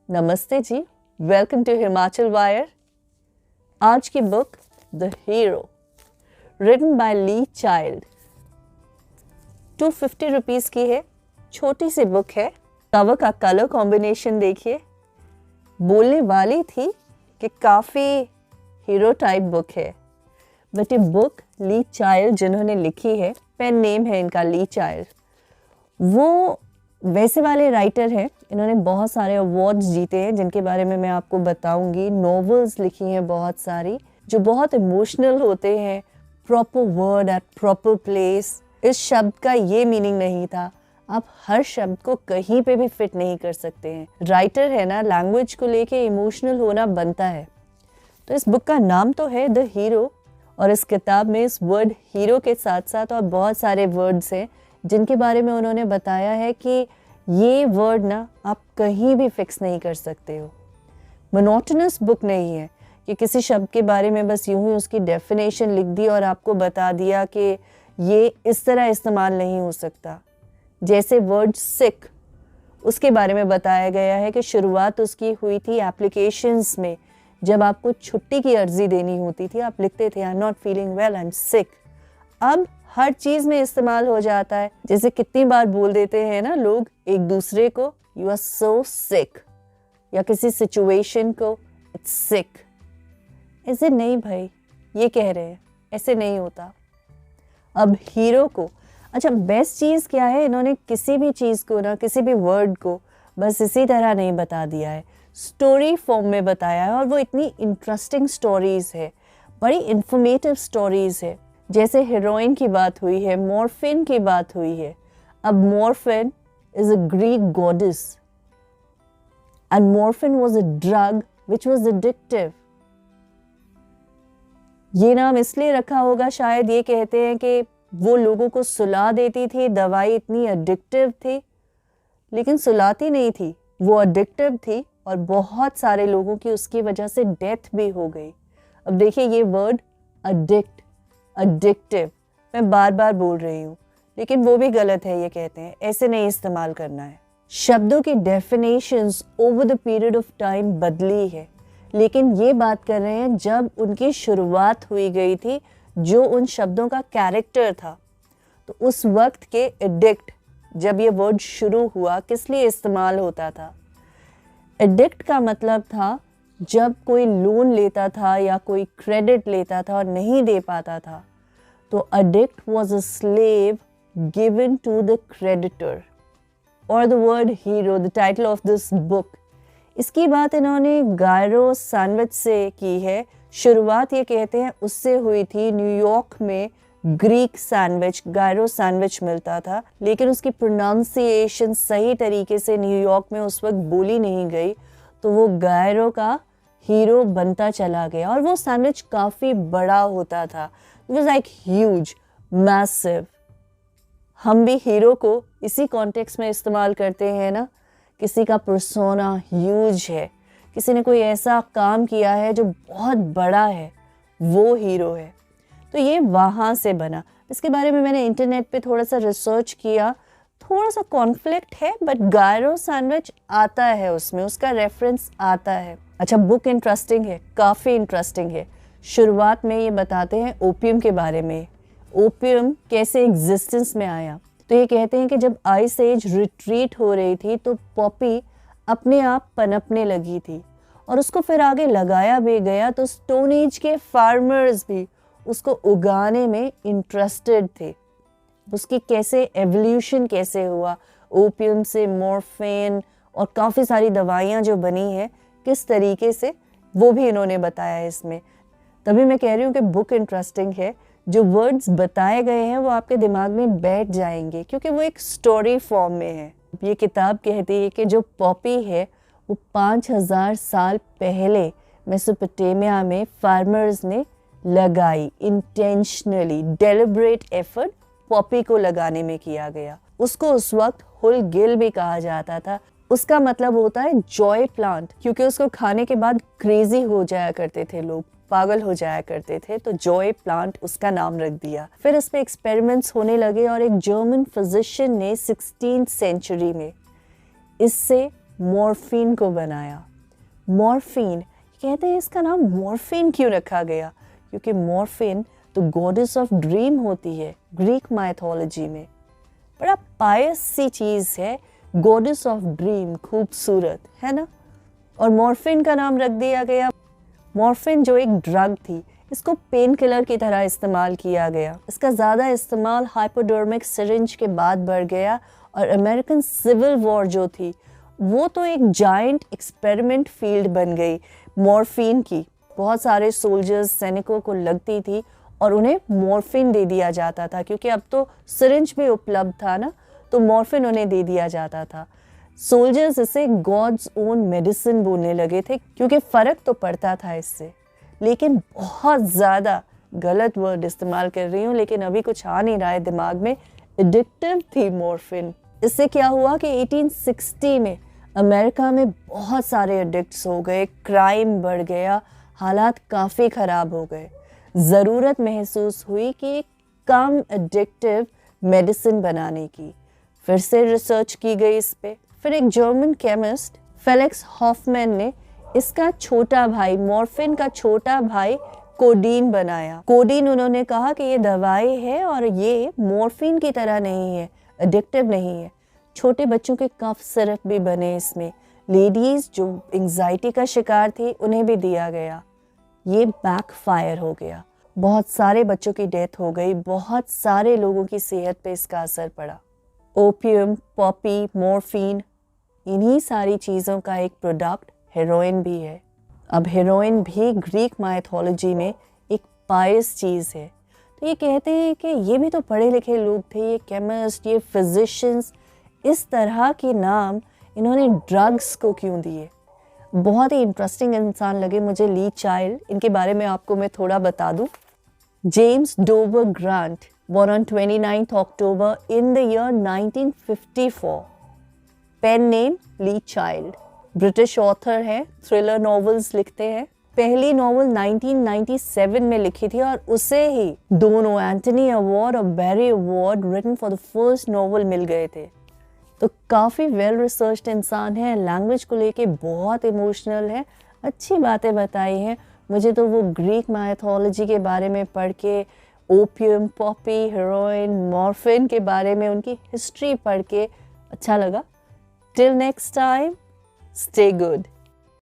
नमस्ते जी, welcome to Himachal wire. आज की book the hero, written by Lee Child, 250 rupees की है। छोटी सी बुक है। कवर का कलर कॉम्बिनेशन देखिए। बोलने वाली थी कि काफ़ी हीरो टाइप बुक है, बट ये बुक ली चाइल्ड जिन्होंने लिखी है, पेन नेम है इनका ली चाइल्ड, वो वैसे वाले राइटर हैं। इन्होंने बहुत सारे अवार्ड्स जीते हैं जिनके बारे में मैं आपको बताऊंगी। नॉवेल्स लिखी हैं बहुत सारी जो बहुत इमोशनल होते हैं। Proper word at proper place. इस शब्द का ये मीनिंग नहीं था, आप हर शब्द को कहीं पे भी फिट नहीं कर सकते हैं। राइटर है ना, लैंग्वेज को लेके इमोशनल होना बनता है। तो इस बुक का नाम तो है द हीरो, और इस किताब में इस वर्ड हीरो के साथ साथ और बहुत सारे वर्ड्स हैं जिनके बारे में उन्होंने बताया है कि ये वर्ड ना आप कहीं भी फिक्स नहीं कर सकते हो। मोनोटोनस बुक नहीं है कि किसी शब्द के बारे में बस यूं ही उसकी डेफिनेशन लिख दी और आपको बता दिया कि ये इस तरह इस्तेमाल नहीं हो सकता। जैसे वर्ड सिक, उसके बारे में बताया गया है कि शुरुआत उसकी हुई थी एप्लीकेशंस में। जब आपको छुट्टी की अर्जी देनी होती थी, आप लिखते थे I am not feeling well, I am sick. अब हर चीज में इस्तेमाल हो जाता है। जैसे कितनी बार बोल देते हैं ना लोग एक दूसरे को, यू आर सो सिक, या किसी सिचुएशन को इट्स सिक। ऐसे नहीं भाई, ये कह रहे हैं, ऐसे नहीं होता। अब हीरो को, अच्छा बेस्ट चीज क्या है, इन्होंने किसी भी चीज को ना, किसी भी वर्ड को बस इसी तरह नहीं बता दिया है, स्टोरी फॉर्म में बताया है। और वो इतनी इंटरेस्टिंग स्टोरीज है, बड़ी इंफॉर्मेटिव स्टोरीज है। जैसे हीरोइन की बात हुई है, मॉर्फिन की बात हुई है। अब morphine is a Greek goddess and morphine was a drug which was addictive. ये नाम इसलिए रखा होगा, शायद ये कहते हैं कि वो लोगों को सुला देती थी, दवाई इतनी एडिक्टिव थी, लेकिन सुलाती नहीं थी, वो एडिक्टिव थी और बहुत सारे लोगों की उसकी वजह से डेथ भी हो गई। अब देखिए ये वर्ड एडिक्ट, एडिक्टिव, मैं बार बार बोल रही हूँ, लेकिन वो भी गलत है। ये कहते हैं ऐसे नहीं इस्तेमाल करना है। शब्दों की definitions over the period of time बदली है, लेकिन ये बात कर रहे हैं जब उनकी शुरुआत हुई गई थी, जो उन शब्दों का कैरेक्टर था। तो उस वक्त के एडिक्ट, जब ये वर्ड शुरू हुआ, किस लिए इस्तेमाल होता था? एडिक्ट का मतलब था जब कोई लोन लेता था या कोई क्रेडिट लेता था और नहीं दे पाता था, तो addict was a slave given to the creditor. और the word hero, the title of this book, इसकी बात इन्होंने गायरो सैंडविच से की है। शुरुआत ये कहते हैं उससे हुई थी। न्यूयॉर्क में ग्रीक सैंडविच, गायरो सैंडविच मिलता था, लेकिन उसकी प्रोनाउंसिएशन सही तरीके से न्यूयॉर्क में उस वक्त बोली नहीं गई, तो वो गायरो का हीरो बनता चला गया। और वो सैंडविच काफ़ी बड़ा होता था, it was like huge, massive. हम भी हीरो को इसी कॉन्टेक्स्ट में इस्तेमाल करते हैं ना, किसी का पर्सोना ह्यूज है, किसी ने कोई ऐसा काम किया है जो बहुत बड़ा है, वो हीरो है। तो ये वहाँ से बना। इसके बारे में मैंने इंटरनेट पे थोड़ा सा रिसर्च किया, थोड़ा सा कॉन्फ्लिक्ट है, बट गायरो सैंडविच आता है उसमें, उसका रेफरेंस आता है। अच्छा, बुक इंटरेस्टिंग है, काफ़ी इंटरेस्टिंग है। शुरुआत में ये बताते हैं ओपियम के बारे में, ओपियम कैसे एग्जिस्टेंस में आया। तो ये कहते हैं कि जब आइस एज रिट्रीट हो रही थी तो पॉपी अपने आप पनपने लगी थी और उसको फिर आगे लगाया भी गया, तो स्टोन एज के फार्मर्स भी उसको उगाने में इंटरेस्टेड थे। उसकी कैसे एवोल्यूशन कैसे हुआ, ओपियम से मॉर्फिन और काफ़ी सारी दवाइयाँ जो बनी हैं, किस तरीके से, वो भी इन्होंने बताया है इसमें। तभी मैं कह रही हूँ कि बुक इंटरेस्टिंग है। जो वर्ड्स बताए गए हैं वो आपके दिमाग में बैठ जाएंगे, क्योंकि वो एक स्टोरी फॉर्म में है। ये किताब कहती है कि जो पॉपी है वो 5000 साल पहले मेसोपोटामिया में फार्मर्स ने लगाई, इंटेंशनली डेलिब्रेट एफर्ट पॉपी को लगाने में किया गया। उसको उस वक्त हुल गिल भी कहा जाता था। उसका मतलब होता है जॉय प्लांट, क्योंकि उसको खाने के बाद क्रेजी हो जाया करते थे लोग, पागल हो जाया करते थे, तो जॉय प्लांट उसका नाम रख दिया। फिर इस पे एक्सपेरिमेंट्स होने लगे और एक जर्मन फिजिशियन ने 16th सेंचुरी में इससे मॉर्फिन को बनाया। मॉर्फिन, कहते हैं इसका नाम मॉर्फिन क्यों रखा गया, क्योंकि मॉर्फिन तो गॉडेस ऑफ ड्रीम होती है ग्रीक माइथोलॉजी में। बड़ा पायस सी चीज़ है, गॉडेस ऑफ ड्रीम, खूबसूरत है ना। और मॉर्फिन का नाम रख दिया गया। मॉर्फिन जो एक ड्रग थी, इसको पेन किलर की तरह इस्तेमाल किया गया। इसका ज़्यादा इस्तेमाल हाइपोडर्मिक सिरिंज के बाद बढ़ गया और अमेरिकन सिविल वॉर जो थी वो तो एक जायंट एक्सपेरिमेंट फील्ड बन गई मॉर्फिन की। बहुत सारे सोल्जर्स, सैनिकों को लगती थी और उन्हें मॉर्फिन दे दिया जाता था, क्योंकि अब तो सिरिंज भी उपलब्ध था ना, तो मॉर्फिन उन्हें दे दिया जाता था। सोल्जर्स इसे गॉड्स ओन मेडिसिन बोलने लगे थे, क्योंकि फ़र्क तो पड़ता था इससे। लेकिन बहुत ज़्यादा गलत वर्ड इस्तेमाल कर रही हूँ, लेकिन अभी कुछ आ नहीं रहा है दिमाग में। एडिक्टिव थी मॉर्फिन। इससे क्या हुआ कि 1860 में अमेरिका में बहुत सारे एडिक्ट्स हो गए, क्राइम बढ़ गया, हालात काफ़ी ख़राब हो गए। ज़रूरत महसूस हुई कि कम एडिक्टिव मेडिसिन बनाने की। फिर से रिसर्च की गई इस पे। फिर एक जर्मन केमिस्ट फेलिक्स हॉफमैन ने इसका छोटा भाई, मॉर्फिन का छोटा भाई कोडीन बनाया। कोडीन, उन्होंने कहा कि ये दवाई है और ये मॉर्फिन की तरह नहीं है, एडिक्टिव नहीं है। छोटे बच्चों के कफ सिरप भी बने इसमें। लेडीज़ जो एंजाइटी का शिकार थी उन्हें भी दिया गया। ये बैकफायर हो गया। बहुत सारे बच्चों की डेथ हो गई, बहुत सारे लोगों की सेहत पे इसका असर पड़ा। ओपियम, पॉपी, मॉर्फिन, इन्हीं सारी चीज़ों का एक प्रोडक्ट हेरोइन भी है। अब हेरोइन भी ग्रीक माइथोलॉजी में एक पायस चीज़ है। तो ये कहते हैं कि ये भी तो पढ़े लिखे लोग थे, ये केमिस्ट, ये फिजिशियंस, इस तरह के नाम इन्होंने ड्रग्स को क्यों दिए। बहुत ही इंटरेस्टिंग इंसान लगे मुझे ली चाइल्ड। इनके बारे में आपको मैं थोड़ा बता दूं। James Dover Grant, born on 29th October in the year 1954. Pen name Lee Child. British author हैं, थ्रिलर नॉवेल्स लिखते हैं। पहली नॉवेल 1997 में लिखी थी और उसे ही दोनों एंटनी अवार्ड और Barry award written for the first novel मिल गए थे। तो काफ़ी वेल रिसर्च्ड इंसान है, लैंग्वेज को लेके बहुत इमोशनल है, अच्छी बातें बताई हैं। मुझे तो वो ग्रीक माइथोलॉजी के बारे में पढ़ के, ओपियम, पॉपी, हेरोइन, मॉर्फिन के बारे में उनकी हिस्ट्री पढ़ के अच्छा लगा। Till next time, stay good.